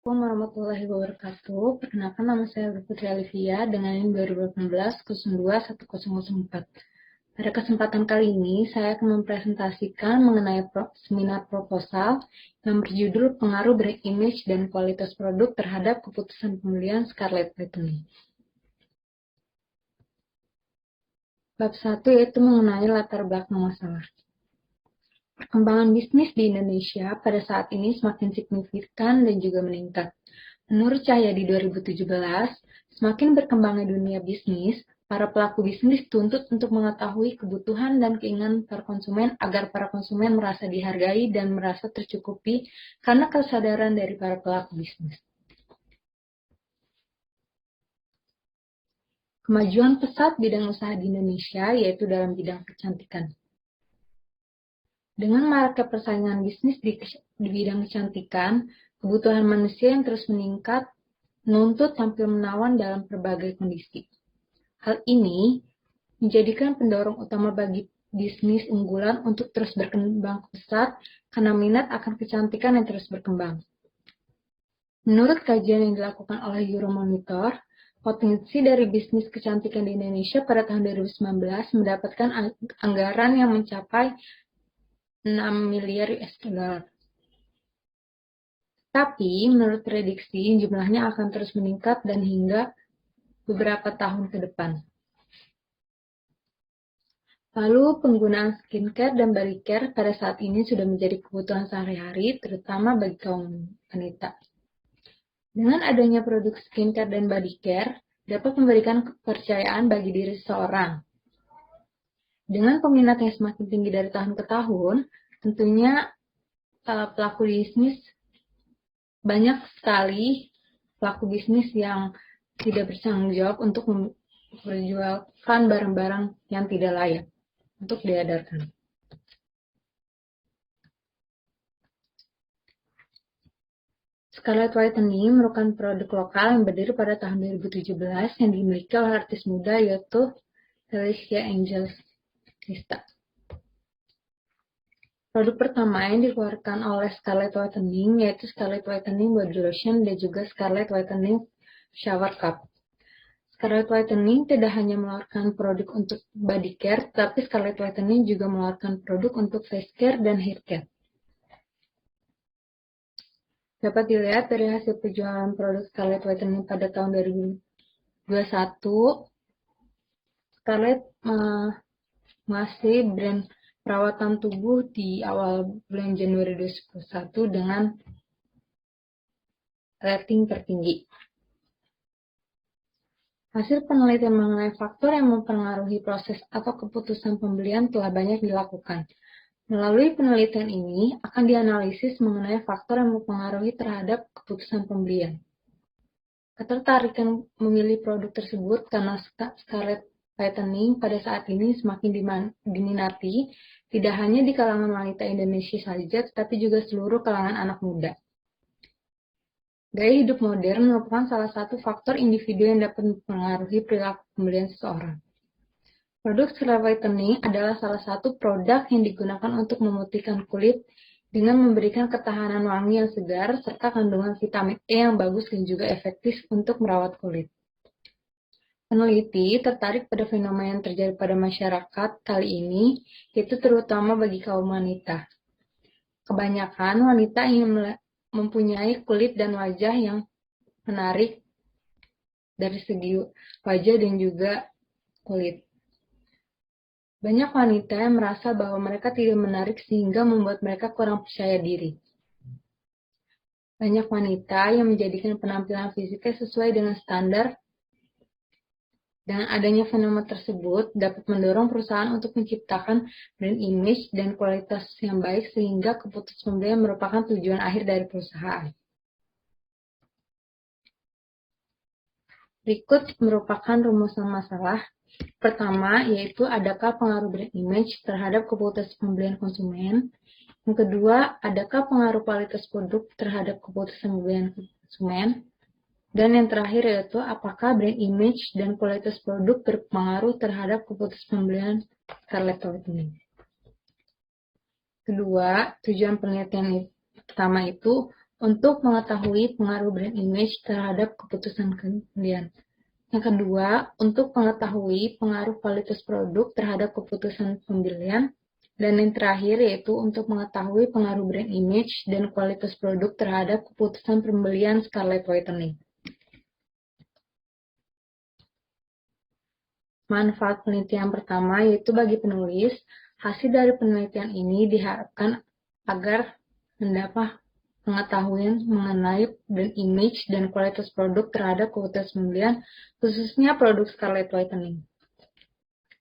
Assalamualaikum warahmatullahi wabarakatuh. Perkenalkan, nama saya Putri Alivia dengan NIM 2018-02-1004. Pada kesempatan kali ini, saya akan mempresentasikan mengenai seminar proposal yang berjudul Pengaruh Brand Image dan Kualitas Produk terhadap Keputusan Pembelian Scarlett Whitney. Bab 1 yaitu mengenai latar belakang masalah. Perkembangan bisnis di Indonesia pada saat ini semakin signifikan dan juga meningkat. Menurut Cahyadi 2017, semakin berkembangnya dunia bisnis, para pelaku bisnis dituntut untuk mengetahui kebutuhan dan keinginan para konsumen agar para konsumen merasa dihargai dan merasa tercukupi karena kesadaran dari para pelaku bisnis. Kemajuan pesat bidang usaha di Indonesia yaitu dalam bidang kecantikan. Dengan maraknya persaingan bisnis di bidang kecantikan, kebutuhan manusia yang terus meningkat menuntut tampil menawan dalam berbagai kondisi. Hal ini menjadikan pendorong utama bagi bisnis unggulan untuk terus berkembang pesat karena minat akan kecantikan yang terus berkembang. Menurut kajian yang dilakukan oleh Euromonitor, potensi dari bisnis kecantikan di Indonesia pada tahun 2019 mendapatkan anggaran yang mencapai 6 miliar US dollar. Tapi, menurut prediksi, jumlahnya akan terus meningkat dan hingga beberapa tahun ke depan. Lalu, penggunaan skincare dan body care pada saat ini sudah menjadi kebutuhan sehari-hari, terutama bagi kaum wanita. Dengan adanya produk skincare dan body care, dapat memberikan kepercayaan bagi diri seseorang. Dengan peminat yang semakin tinggi dari tahun ke tahun, tentunya pelaku bisnis banyak sekali pelaku bisnis yang tidak bertanggung jawab untuk memperjualkan barang-barang yang tidak layak untuk diedarkan. Scarlett Whitney merupakan produk lokal yang berdiri pada tahun 2017 yang dimiliki oleh artis muda yaitu Felicia Angelista. Produk pertama yang dikeluarkan oleh Scarlett Whitney yaitu Scarlett Whitney Body Lotion dan juga Scarlett Whitney Shower Cup. Scarlett Whitney tidak hanya mengeluarkan produk untuk body care, tapi Scarlett Whitney juga mengeluarkan produk untuk face care dan hair care. Dapat dilihat dari hasil penjualan produk Scarlett Whitney pada tahun 2021, Scarlett masih brand perawatan tubuh di awal bulan Januari 2021 dengan rating tertinggi. Hasil penelitian mengenai faktor yang mempengaruhi proses atau keputusan pembelian telah banyak dilakukan. Melalui penelitian ini akan dianalisis mengenai faktor yang mempengaruhi terhadap keputusan pembelian. Ketertarikan memilih produk tersebut karena Scarlett Whitney pada saat ini semakin diminati, tidak hanya di kalangan wanita Indonesia saja, tetapi juga seluruh kalangan anak muda. Gaya hidup modern merupakan salah satu faktor individu yang dapat mempengaruhi perilaku pembelian seseorang. Produk Scarlett Whitney adalah salah satu produk yang digunakan untuk memutihkan kulit dengan memberikan ketahanan wangi yang segar serta kandungan vitamin E yang bagus dan juga efektif untuk merawat kulit. Peneliti tertarik pada fenomena yang terjadi pada masyarakat kali ini, yaitu terutama bagi kaum wanita. Kebanyakan wanita ingin mempunyai kulit dan wajah yang menarik dari segi wajah dan juga kulit. Banyak wanita yang merasa bahwa mereka tidak menarik sehingga membuat mereka kurang percaya diri. Banyak wanita yang menjadikan penampilan fisiknya sesuai dengan standar. Dengan adanya fenomena tersebut dapat mendorong perusahaan untuk menciptakan brand image dan kualitas yang baik sehingga keputusan pembelian merupakan tujuan akhir dari perusahaan. Berikut merupakan rumusan masalah. Pertama, yaitu adakah pengaruh brand image terhadap keputusan pembelian konsumen. Yang kedua, adakah pengaruh kualitas produk terhadap keputusan pembelian konsumen. Dan yang terakhir yaitu apakah brand image dan kualitas produk berpengaruh terhadap keputusan pembelian Scarlett Whitney. Kedua, tujuan penelitian pertama itu untuk mengetahui pengaruh brand image terhadap keputusan pembelian. Yang kedua, untuk mengetahui pengaruh kualitas produk terhadap keputusan pembelian. Dan yang terakhir yaitu untuk mengetahui pengaruh brand image dan kualitas produk terhadap keputusan pembelian Scarlett Whitening. Manfaat penelitian pertama yaitu bagi penulis, hasil dari penelitian ini diharapkan agar mendapat pengetahuan mengenai brand image dan kualitas produk terhadap keputusan pembelian, khususnya produk Scarlett Whitening.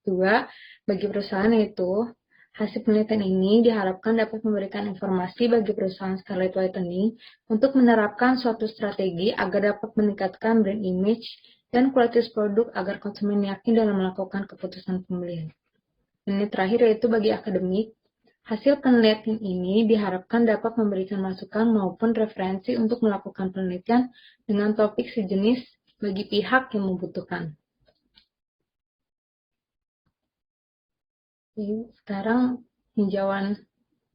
Kedua, bagi perusahaan yaitu, hasil penelitian ini diharapkan dapat memberikan informasi bagi perusahaan Scarlett Whitening untuk menerapkan suatu strategi agar dapat meningkatkan brand image dan kualitas produk agar konsumen yakin dalam melakukan keputusan pembelian. Dan yang terakhir yaitu bagi akademik, hasil penelitian ini diharapkan dapat memberikan masukan maupun referensi untuk melakukan penelitian dengan topik sejenis bagi pihak yang membutuhkan. Sekarang tinjauan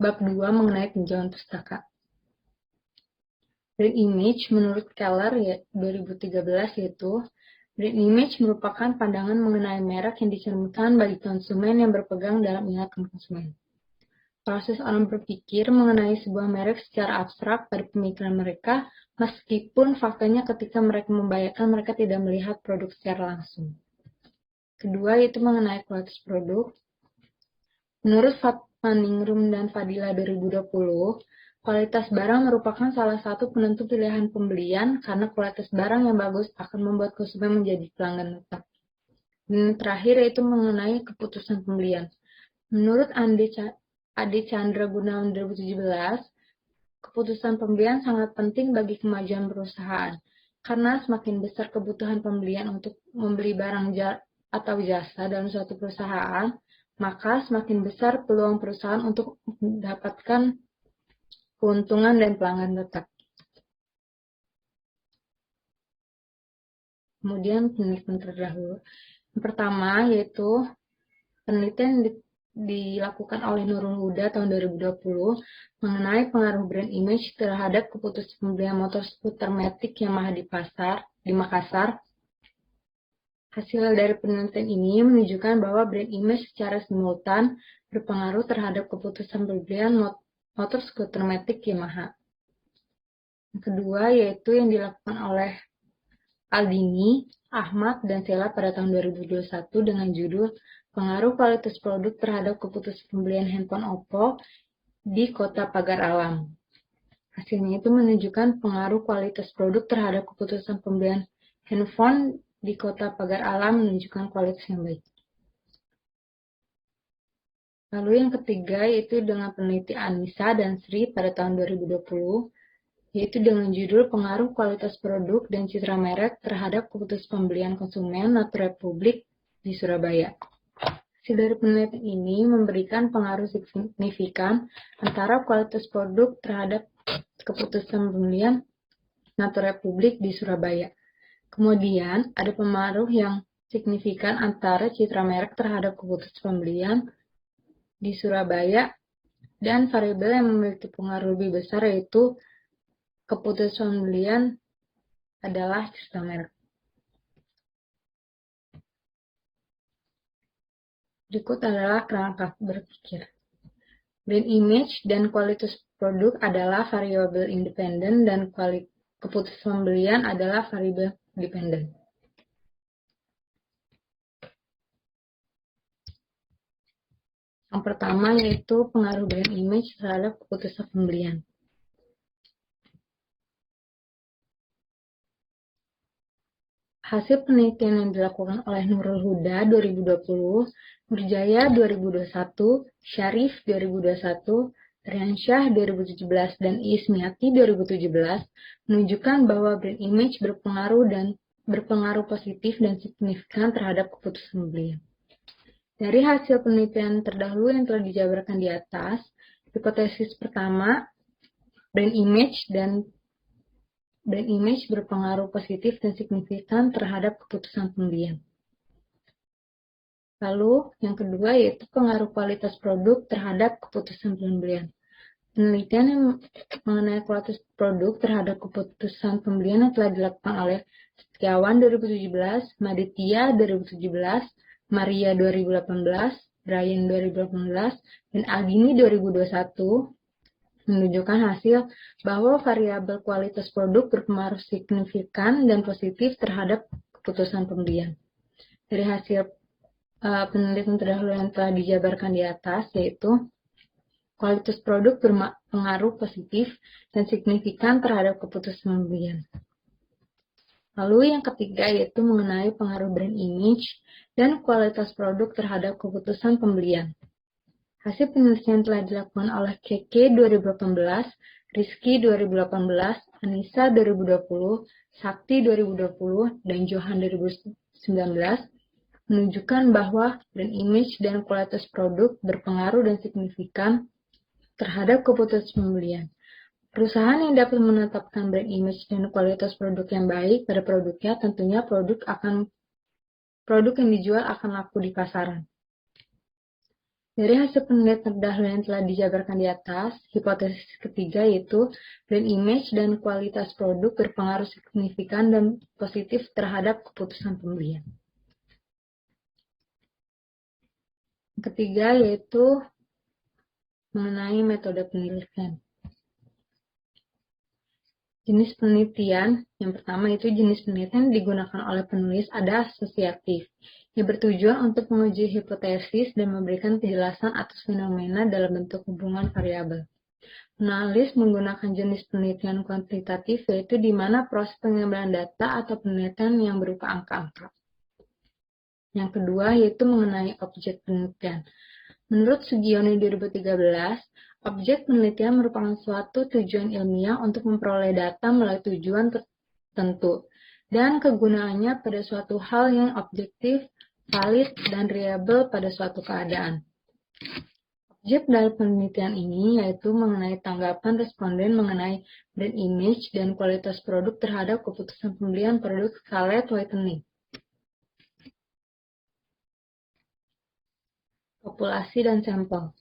bab 2 mengenai tinjauan pustaka. Brand image menurut Keller 2013 yaitu brand image merupakan pandangan mengenai merek yang dicerminkan bagi konsumen yang berpegang dalam ingatan konsumen. Proses orang berpikir mengenai sebuah merek secara abstrak pada pemikiran mereka, meskipun faktanya ketika mereka membayarkan mereka tidak melihat produk secara langsung. Kedua yaitu mengenai kualitas produk. Menurut Maningrum dan Fadila 2020, kualitas barang merupakan salah satu penentu pilihan pembelian karena kualitas barang yang bagus akan membuat konsumen menjadi pelanggan tetap. Dan terakhir yaitu mengenai keputusan pembelian. Menurut Ade Chandra Gunawan 2017, keputusan pembelian sangat penting bagi kemajuan perusahaan karena semakin besar kebutuhan pembelian untuk membeli barang atau jasa dalam suatu perusahaan, maka semakin besar peluang perusahaan untuk mendapatkan keuntungan dan pelanggan tetap. Kemudian penelitian terdahulu. Yang pertama yaitu penelitian dilakukan oleh Nurul Huda tahun 2020 mengenai pengaruh brand image terhadap keputusan pembelian motor skuter Matic Yamaha di Makassar. Hasil dari penelitian ini menunjukkan bahwa brand image secara simultan berpengaruh terhadap keputusan pembelian motor skuter Matic Yamaha. Yang kedua yaitu yang dilakukan oleh Aldini, Ahmad, dan Sela pada tahun 2021 dengan judul Pengaruh Kualitas Produk Terhadap Keputusan Pembelian Handphone Oppo di Kota Pagar Alam. Hasilnya itu menunjukkan pengaruh kualitas produk terhadap keputusan pembelian handphone di Kota Pagar Alam menunjukkan kualitas yang baik. Lalu yang ketiga yaitu dengan peneliti Anissa dan Sri pada tahun 2020, yaitu dengan judul Pengaruh Kualitas Produk dan Citra Merek Terhadap Keputusan Pembelian Konsumen Natur Republik di Surabaya. Hasil dari penelitian ini memberikan pengaruh signifikan antara kualitas produk terhadap keputusan pembelian Natur Republik di Surabaya. Kemudian, ada pengaruh yang signifikan antara citra merek terhadap keputusan pembelian di Surabaya dan variabel yang memiliki pengaruh lebih besar yaitu keputusan pembelian adalah citra merek. Berikut adalah kerangka berpikir. Brand image dan kualitas produk adalah variabel independen dan keputusan pembelian adalah variabel dependen. Yang pertama yaitu pengaruh brand image terhadap keputusan pembelian. Hasil penelitian yang dilakukan oleh Nurul Huda 2020, Nurjaya 2021, Syarif 2021, Riansyah 2017, dan Ismiati 2017 menunjukkan bahwa brand image berpengaruh positif dan signifikan terhadap keputusan pembelian. Dari hasil penelitian terdahulu yang telah dijabarkan di atas, hipotesis pertama, brand image berpengaruh positif dan signifikan terhadap keputusan pembelian. Lalu, yang kedua yaitu pengaruh kualitas produk terhadap keputusan pembelian. Penelitian yang mengenai kualitas produk terhadap keputusan pembelian yang telah dilakukan oleh Setiawan 2017, Maditya 2017, Maria 2018, Brian 2018, dan Agini 2021 menunjukkan hasil bahwa variabel kualitas produk berpengaruh signifikan dan positif terhadap keputusan pembelian. Dari hasil penelitian terdahulu yang telah dijabarkan di atas, yaitu kualitas produk berpengaruh positif dan signifikan terhadap keputusan pembelian. Lalu yang ketiga yaitu mengenai pengaruh brand image dan kualitas produk terhadap keputusan pembelian. Hasil penelitian telah dilakukan oleh Keke 2018, Rizky 2018, Anissa 2020, Sakti 2020, dan Johan 2019 menunjukkan bahwa brand image dan kualitas produk berpengaruh dan signifikan terhadap keputusan pembelian. Perusahaan yang dapat menetapkan brand image dan kualitas produk yang baik pada produknya, tentunya produk yang dijual akan laku di pasaran. Dari hasil penelitian terdahulu yang telah dijabarkan di atas, hipotesis ketiga yaitu brand image dan kualitas produk berpengaruh signifikan dan positif terhadap keputusan pembelian. Yang ketiga yaitu mengenai metode penelitian. Jenis penelitian, yang pertama itu jenis penelitian digunakan oleh penulis ada asosiatif, yang bertujuan untuk menguji hipotesis dan memberikan penjelasan atas fenomena dalam bentuk hubungan variabel. Penulis menggunakan jenis penelitian kuantitatif, yaitu di mana proses pengambilan data atau penelitian yang berupa angka-angka. Yang kedua yaitu mengenai objek penelitian. Menurut Sugiono 2013, objek penelitian merupakan suatu tujuan ilmiah untuk memperoleh data melalui tujuan tertentu, dan kegunaannya pada suatu hal yang objektif, valid, dan reliable pada suatu keadaan. Objek dari penelitian ini yaitu mengenai tanggapan responden mengenai brand image dan kualitas produk terhadap keputusan pembelian produk Scarlett Whitening. Populasi dan sampel.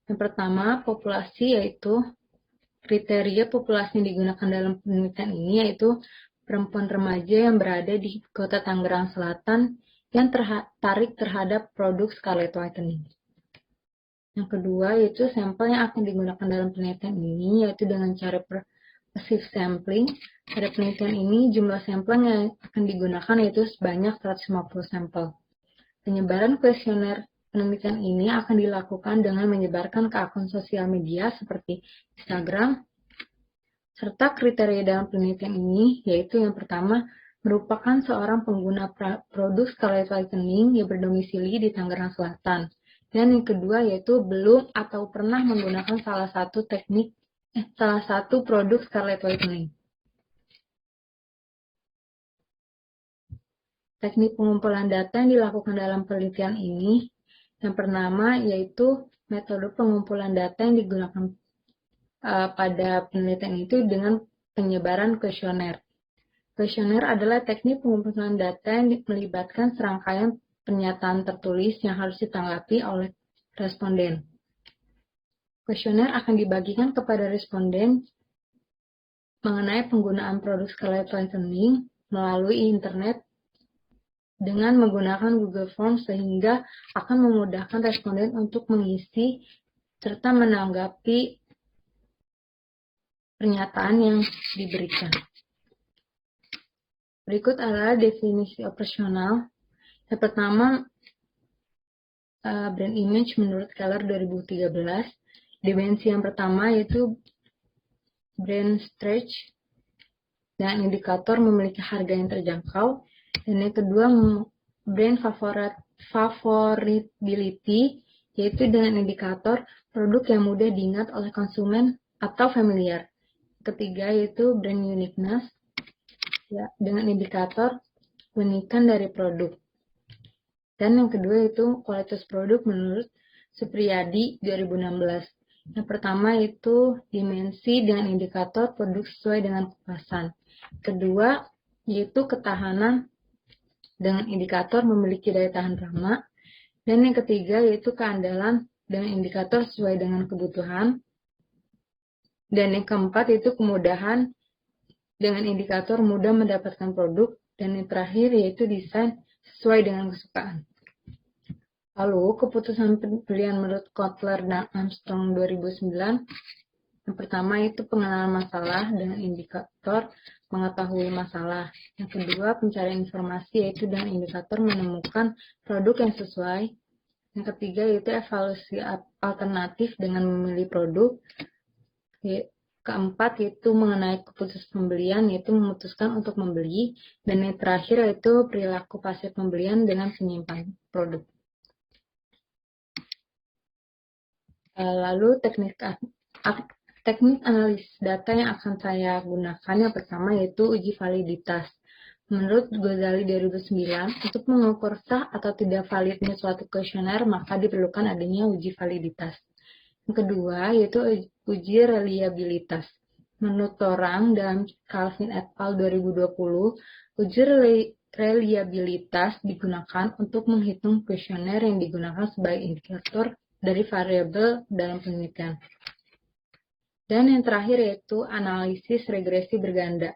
Yang pertama, populasi yaitu kriteria populasi yang digunakan dalam penelitian ini yaitu perempuan remaja yang berada di Kota Tangerang Selatan yang tertarik terhadap produk Scarlett Whitening. Yang kedua yaitu sampel yang akan digunakan dalam penelitian ini yaitu dengan cara passive sampling. Pada penelitian ini jumlah sampel yang akan digunakan yaitu sebanyak 150 sampel. Penyebaran kuesioner penelitian ini akan dilakukan dengan menyebarkan ke akun sosial media seperti Instagram, serta kriteria dalam penelitian ini yaitu yang pertama merupakan seorang pengguna produk Scarlett Whitening yang berdomisili di Tangerang Selatan, dan yang kedua yaitu belum atau pernah menggunakan salah satu produk Scarlett Whitening. Teknik pengumpulan data yang dilakukan dalam penelitian ini yang pertama yaitu metode pengumpulan data yang digunakan pada penelitian itu dengan penyebaran kuesioner. Kuesioner adalah teknik pengumpulan data yang melibatkan serangkaian pernyataan tertulis yang harus ditanggapi oleh responden. Kuesioner akan dibagikan kepada responden mengenai penggunaan produk Scarlett Whitening melalui internet dengan menggunakan Google Forms sehingga akan memudahkan responden untuk mengisi serta menanggapi pernyataan yang diberikan. Berikut adalah definisi operasional. Yang pertama, brand image menurut Keller 2013. Dimensi yang pertama yaitu brand stretch dan indikator memiliki harga yang terjangkau. Dan yang kedua, brand favorability, yaitu dengan indikator produk yang mudah diingat oleh konsumen atau familiar. Ketiga, yaitu brand uniqueness, ya, dengan indikator keunikan dari produk. Dan yang kedua, yaitu kualitas produk menurut Supriyadi 2016. Yang pertama, yaitu dimensi dengan indikator produk sesuai dengan kemasan. Kedua, yaitu ketahanan dengan indikator memiliki daya tahan lama, dan yang ketiga yaitu keandalan dengan indikator sesuai dengan kebutuhan, Dan yang keempat itu kemudahan dengan indikator mudah mendapatkan produk. Dan yang terakhir yaitu desain sesuai dengan kesukaan. Lalu, keputusan pilihan menurut Kotler dan Armstrong 2009, yang pertama itu pengenalan masalah dengan indikator mengetahui masalah. Yang kedua, pencarian informasi yaitu dengan indikator menemukan produk yang sesuai. Yang ketiga yaitu evaluasi alternatif dengan memilih produk. Keempat yaitu mengenai keputusan pembelian yaitu memutuskan untuk membeli. Dan yang terakhir yaitu perilaku pasif pembelian dengan penyimpan produk. Lalu teknik analisis data yang akan saya gunakan yang pertama yaitu uji validitas. Menurut Ghazali 2009, untuk mengukur sah atau tidak validnya suatu kuesioner, maka diperlukan adanya uji validitas. Yang kedua, yaitu uji reliabilitas. Menurut Torang dan Calvin et al. 2020, uji reliabilitas digunakan untuk menghitung kuesioner yang digunakan sebagai indikator dari variabel dalam penelitian. Dan yang terakhir yaitu analisis regresi berganda.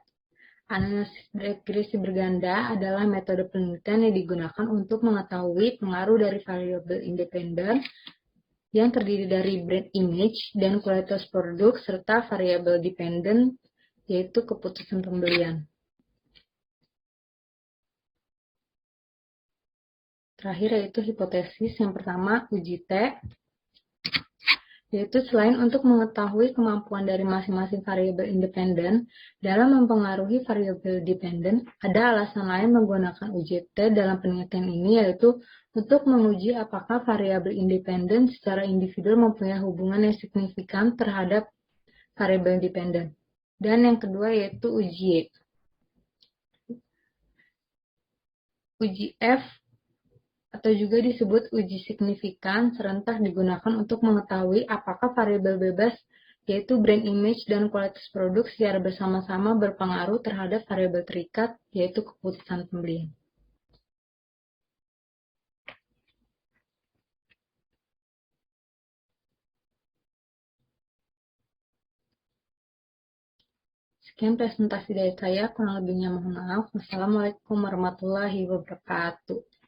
Analisis regresi berganda adalah metode penelitian yang digunakan untuk mengetahui pengaruh dari variabel independen yang terdiri dari brand image dan kualitas produk serta variabel dependen yaitu keputusan pembelian. Terakhir yaitu hipotesis. Yang pertama uji T, yaitu selain untuk mengetahui kemampuan dari masing-masing variabel independen dalam mempengaruhi variabel dependen, ada alasan lain menggunakan uji T dalam penelitian ini, yaitu untuk menguji apakah variabel independen secara individu mempunyai hubungan yang signifikan terhadap variabel dependen. Dan yang kedua yaitu uji Y. Uji F atau juga disebut uji signifikan serentak digunakan untuk mengetahui apakah variabel bebas yaitu brand image dan kualitas produk secara bersama-sama berpengaruh terhadap variabel terikat yaitu keputusan pembelian. Sekian presentasi dari saya, kurang lebihnya mohon maaf. Wassalamualaikum warahmatullahi wabarakatuh.